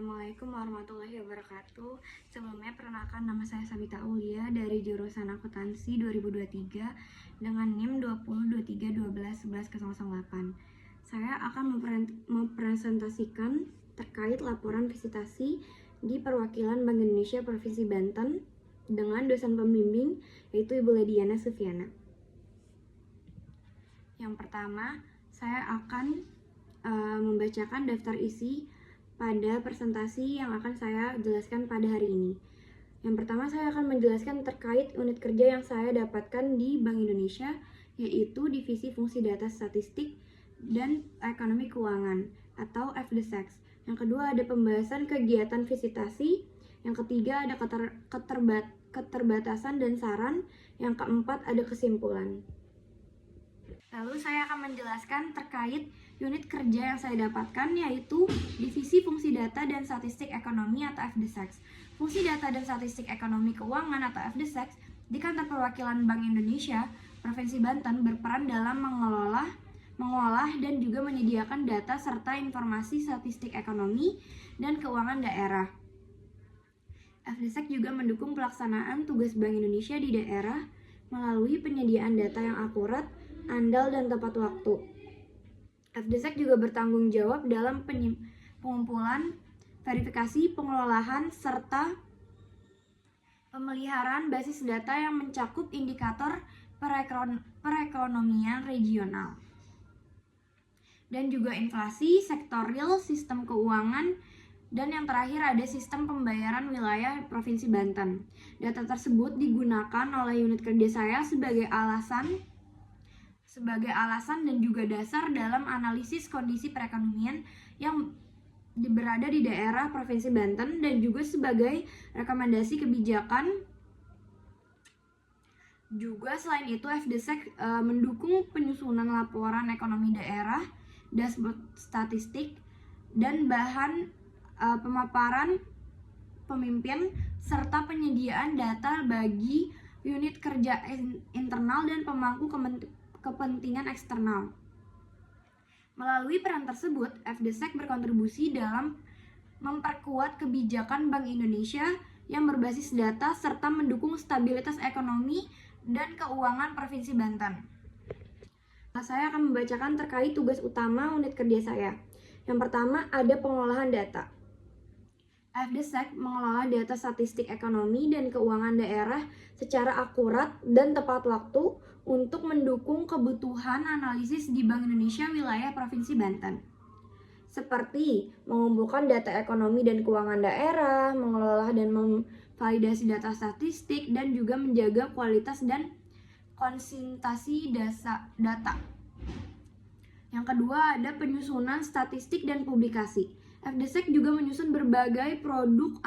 Assalamualaikum warahmatullahi wabarakatuh. Sebelumnya perkenalkan, nama saya Sabita Aulia dari jurusan Akuntansi 2023 dengan NIM 2023121108. Saya akan mempresentasikan terkait laporan visitasi di perwakilan Bank Indonesia Provinsi Banten dengan dosen pembimbing yaitu Ibu Lediana Sufiana. Yang pertama, saya akan membacakan daftar isi pada presentasi yang akan saya jelaskan pada hari ini. Yang pertama, saya akan menjelaskan terkait unit kerja yang saya dapatkan di Bank Indonesia, yaitu Divisi Fungsi Data Statistik dan Ekonomi Keuangan atau FDSEX. Yang kedua, ada pembahasan kegiatan visitasi. Yang ketiga, ada keterbatasan dan saran. Yang keempat, ada kesimpulan. Lalu saya akan menjelaskan terkait unit kerja yang saya dapatkan, yaitu Divisi Fungsi Data dan Statistik Ekonomi atau FDSEX. Fungsi Data dan Statistik Ekonomi Keuangan atau FDSEX di Kantor Perwakilan Bank Indonesia Provinsi Banten berperan dalam mengolah dan juga menyediakan data serta informasi statistik ekonomi dan keuangan daerah. FDSEX juga mendukung pelaksanaan tugas Bank Indonesia di daerah melalui penyediaan data yang akurat, andal, dan tepat waktu. FDSEX juga bertanggung jawab dalam pengumpulan, verifikasi, pengelolaan, serta pemeliharaan basis data yang mencakup indikator perekonomian regional dan juga inflasi, sektor real, sistem keuangan, dan yang terakhir ada sistem pembayaran wilayah Provinsi Banten. Data tersebut digunakan oleh unit kerja saya sebagai alasan dan juga dasar dalam analisis kondisi perekonomian yang berada di daerah Provinsi Banten dan juga sebagai rekomendasi kebijakan. Juga selain itu, FDSEX mendukung penyusunan laporan ekonomi daerah, dashboard statistik, dan bahan pemaparan pemimpin, serta penyediaan data bagi unit kerja internal dan pemangku kepentingan eksternal. Melalui peran tersebut, FDSEX berkontribusi dalam memperkuat kebijakan Bank Indonesia yang berbasis data serta mendukung stabilitas ekonomi dan keuangan Provinsi Banten. Saya akan membacakan terkait tugas utama unit kerja saya. Yang pertama, ada pengolahan data. FDSEX mengelola data statistik ekonomi dan keuangan daerah secara akurat dan tepat waktu untuk mendukung kebutuhan analisis di Bank Indonesia wilayah Provinsi Banten. Seperti mengumpulkan data ekonomi dan keuangan daerah, mengelola dan memvalidasi data statistik, dan juga menjaga kualitas dan konsistensi data. Yang kedua, ada penyusunan statistik dan publikasi. FDSEX juga menyusun berbagai produk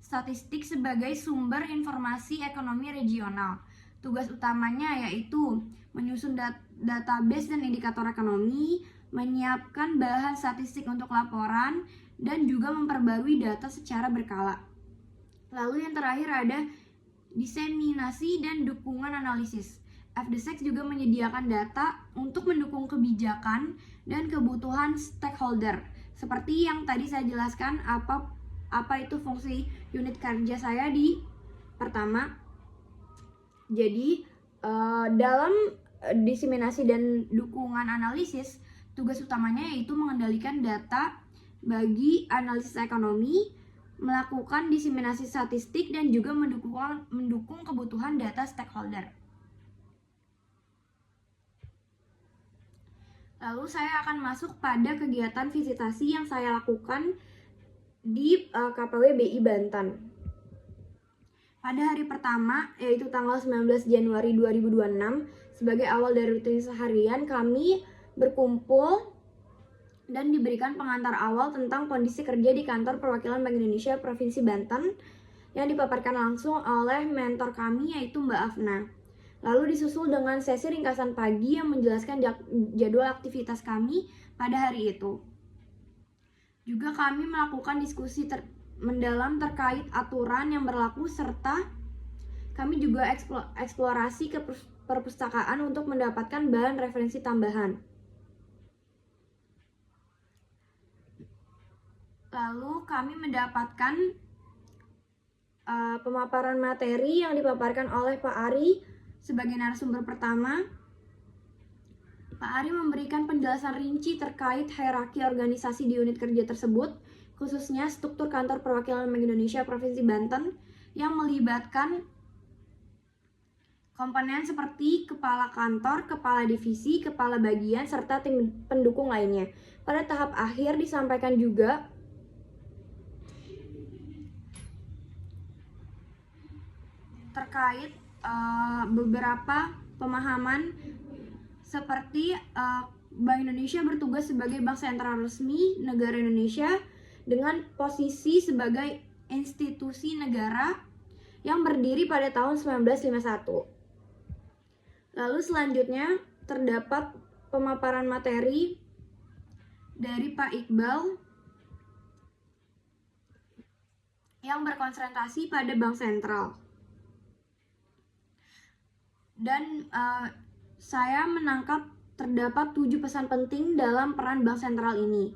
statistik sebagai sumber informasi ekonomi regional. Tugas utamanya yaitu menyusun database dan indikator ekonomi, menyiapkan bahan statistik untuk laporan, dan juga memperbarui data secara berkala. Lalu yang terakhir ada diseminasi dan dukungan analisis. FDSEX juga menyediakan data untuk mendukung kebijakan dan kebutuhan stakeholder. Seperti yang tadi saya jelaskan, apa itu fungsi unit kerja saya di pertama. Jadi dalam diseminasi dan dukungan analisis, tugas utamanya yaitu mengendalikan data bagi analisis ekonomi, melakukan diseminasi statistik, dan juga mendukung kebutuhan data stakeholder. Lalu saya akan masuk pada kegiatan visitasi yang saya lakukan di KPW BI Banten. Pada hari pertama, yaitu tanggal 19 Januari 2026, sebagai awal dari rutin seharian, kami berkumpul dan diberikan pengantar awal tentang kondisi kerja di Kantor Perwakilan Bank Indonesia Provinsi Banten yang dipaparkan langsung oleh mentor kami, yaitu Mbak Afna. Lalu disusul dengan sesi ringkasan pagi yang menjelaskan jadwal aktivitas kami pada hari itu. Juga kami melakukan diskusi mendalam terkait aturan yang berlaku, serta kami juga eksplorasi ke perpustakaan untuk mendapatkan bahan referensi tambahan. Lalu kami mendapatkan pemaparan materi yang dipaparkan oleh Pak Ari sebagai narasumber pertama. Pak Ari memberikan penjelasan rinci terkait hierarki organisasi di unit kerja tersebut, khususnya struktur kantor perwakilan Bank Indonesia Provinsi Banten yang melibatkan komponen seperti kepala kantor, kepala divisi, kepala bagian, serta tim pendukung lainnya. Pada tahap akhir disampaikan juga terkait beberapa pemahaman seperti Bank Indonesia bertugas sebagai bank sentral resmi negara Indonesia dengan posisi sebagai institusi negara yang berdiri pada tahun 1951. Lalu selanjutnya terdapat pemaparan materi dari Pak Iqbal yang berkonsentrasi pada bank sentral. Dan saya menangkap terdapat 7 pesan penting dalam peran bank sentral ini.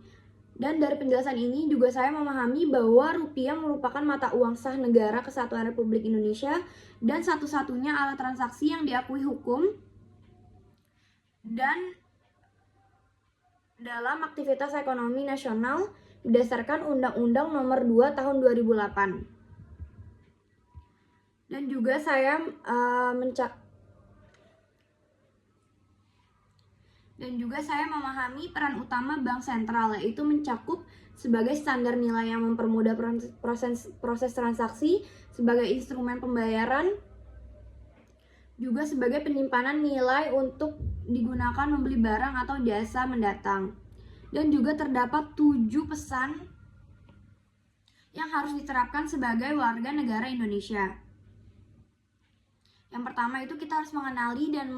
Dan dari penjelasan ini juga saya memahami bahwa rupiah merupakan mata uang sah negara Kesatuan Republik Indonesia dan satu-satunya alat transaksi yang diakui hukum dan dalam aktivitas ekonomi nasional berdasarkan Undang-Undang Nomor 2 Tahun 2008. Dan juga saya memahami peran utama bank sentral, yaitu mencakup sebagai standar nilai yang mempermudah proses transaksi, sebagai instrumen pembayaran, juga sebagai penyimpanan nilai untuk digunakan membeli barang atau jasa mendatang. Dan juga terdapat 7 pesan yang harus diterapkan sebagai warga negara Indonesia. Yang pertama itu kita harus mengenali dan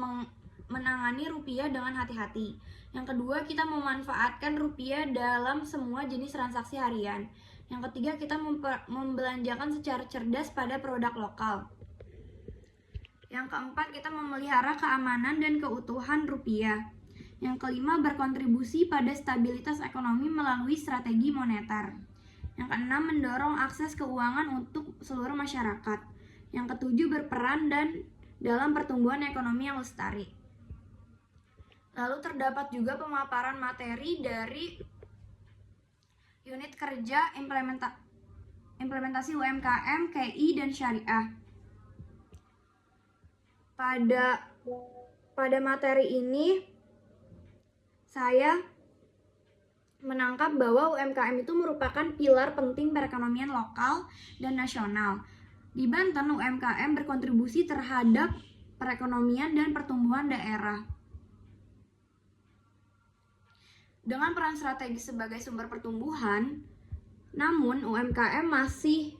menangani rupiah dengan hati-hati. Yang kedua, kita memanfaatkan rupiah dalam semua jenis transaksi harian. Yang ketiga, kita membelanjakan secara cerdas pada produk lokal. Yang keempat, kita memelihara keamanan dan keutuhan rupiah. Yang kelima, berkontribusi pada stabilitas ekonomi melalui strategi moneter. Yang keenam, mendorong akses keuangan untuk seluruh masyarakat. Yang ketujuh, berperan dalam pertumbuhan ekonomi yang lestari. Lalu terdapat juga pemaparan materi dari unit kerja implementasi UMKM, KI, dan syariah. Pada materi ini saya menangkap bahwa UMKM itu merupakan pilar penting perekonomian lokal dan nasional. Di Banten, UMKM berkontribusi terhadap perekonomian dan pertumbuhan daerah. Dengan peran strategis sebagai sumber pertumbuhan, namun UMKM masih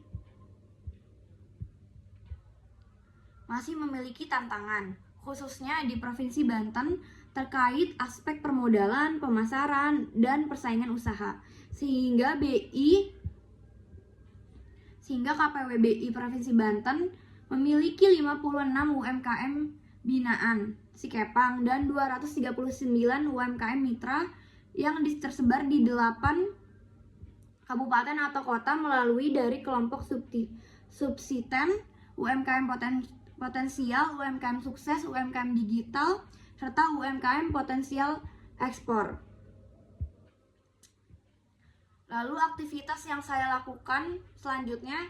memiliki tantangan, khususnya di Provinsi Banten terkait aspek permodalan, pemasaran, dan persaingan usaha. Sehingga KPW BI Provinsi Banten memiliki 56 UMKM binaan Sikepang dan 239 UMKM mitra yang tersebar di 8 kabupaten atau kota melalui dari kelompok subsisten, UMKM potensial, UMKM sukses, UMKM digital, serta UMKM potensial ekspor. Lalu aktivitas yang saya lakukan selanjutnya,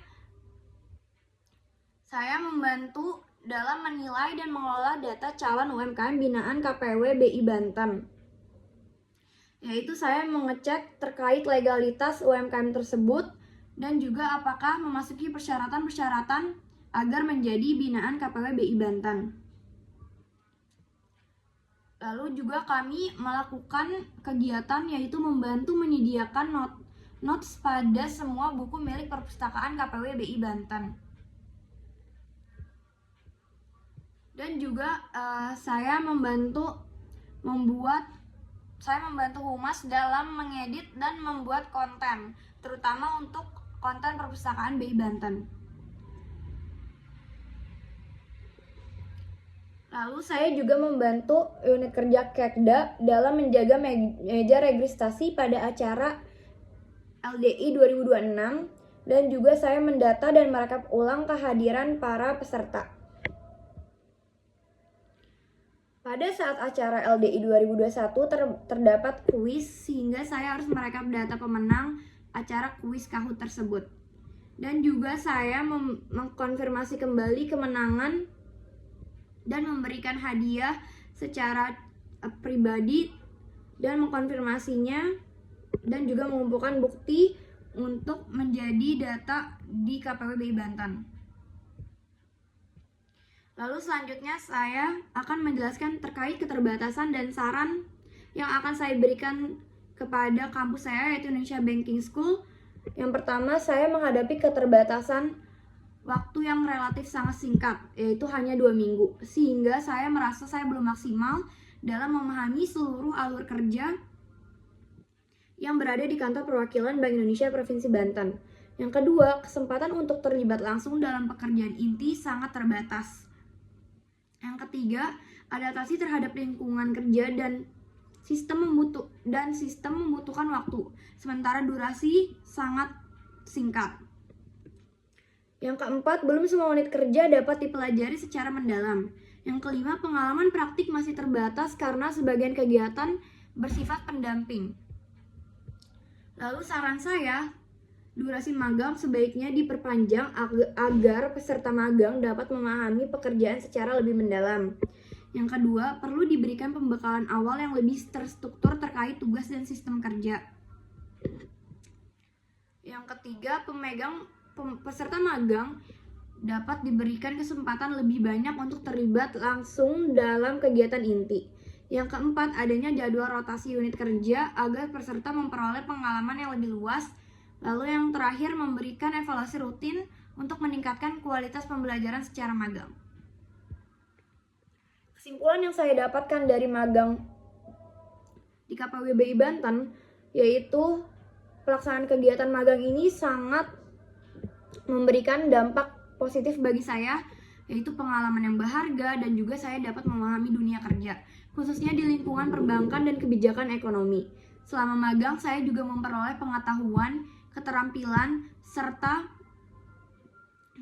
saya membantu dalam menilai dan mengelola data calon UMKM binaan KPW BI Banten. Yaitu saya mengecek terkait legalitas UMKM tersebut dan juga apakah memasuki persyaratan-persyaratan agar menjadi binaan KPW BI Banten. Lalu juga kami melakukan kegiatan yaitu membantu menyediakan notes pada semua buku milik perpustakaan KPW BI Banten. Dan juga saya membantu Humas dalam mengedit dan membuat konten, terutama untuk konten perpustakaan BI Banten. Lalu saya juga membantu unit kerja Kekda dalam menjaga meja registrasi pada acara LDI 2026 dan juga saya mendata dan merekap ulang kehadiran para peserta. Pada saat acara LDI 2021 terdapat kuis sehingga saya harus merekap data pemenang acara kuis Kahoot tersebut. Dan juga saya mengkonfirmasi kembali kemenangan dan memberikan hadiah secara pribadi dan mengkonfirmasinya dan juga mengumpulkan bukti untuk menjadi data di KPW BI Banten. Lalu selanjutnya saya akan menjelaskan terkait keterbatasan dan saran yang akan saya berikan kepada kampus saya, yaitu Indonesia Banking School. Yang pertama, saya menghadapi keterbatasan waktu yang relatif sangat singkat, yaitu hanya 2 minggu, sehingga saya merasa saya belum maksimal dalam memahami seluruh alur kerja yang berada di kantor perwakilan Bank Indonesia Provinsi Banten. Yang kedua, kesempatan untuk terlibat langsung dalam pekerjaan inti sangat terbatas. Yang ketiga, adaptasi terhadap lingkungan kerja dan sistem membutuhkan waktu, sementara durasi sangat singkat. Yang keempat, belum semua unit kerja dapat dipelajari secara mendalam. Yang kelima, pengalaman praktik masih terbatas karena sebagian kegiatan bersifat pendamping. Lalu saran saya, durasi magang sebaiknya diperpanjang agar peserta magang dapat memahami pekerjaan secara lebih mendalam. Yang kedua, perlu diberikan pembekalan awal yang lebih terstruktur terkait tugas dan sistem kerja. Yang ketiga, peserta magang dapat diberikan kesempatan lebih banyak untuk terlibat langsung dalam kegiatan inti. Yang keempat, adanya jadwal rotasi unit kerja agar peserta memperoleh pengalaman yang lebih luas. Lalu yang terakhir, memberikan evaluasi rutin untuk meningkatkan kualitas pembelajaran secara magang. Kesimpulan yang saya dapatkan dari magang di KPW BI Banten yaitu pelaksanaan kegiatan magang ini sangat memberikan dampak positif bagi saya, yaitu pengalaman yang berharga dan juga saya dapat memahami dunia kerja, khususnya di lingkungan perbankan dan kebijakan ekonomi. Selama magang, saya juga memperoleh pengetahuan, keterampilan, serta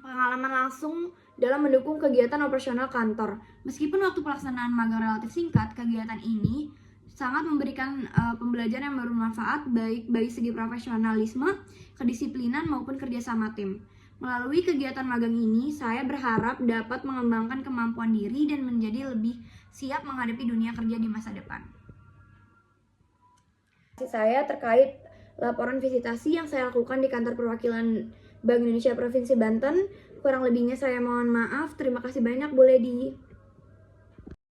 pengalaman langsung dalam mendukung kegiatan operasional kantor. Meskipun waktu pelaksanaan magang relatif singkat, kegiatan ini sangat memberikan pembelajaran yang bermanfaat baik dari segi profesionalisme, kedisiplinan maupun kerjasama tim. Melalui kegiatan magang ini, saya berharap dapat mengembangkan kemampuan diri dan menjadi lebih siap menghadapi dunia kerja di masa depan. Saya terkait laporan visitasi yang saya lakukan di kantor perwakilan Bank Indonesia Provinsi Banten. Kurang lebihnya saya mohon maaf. Terima kasih banyak. Boleh di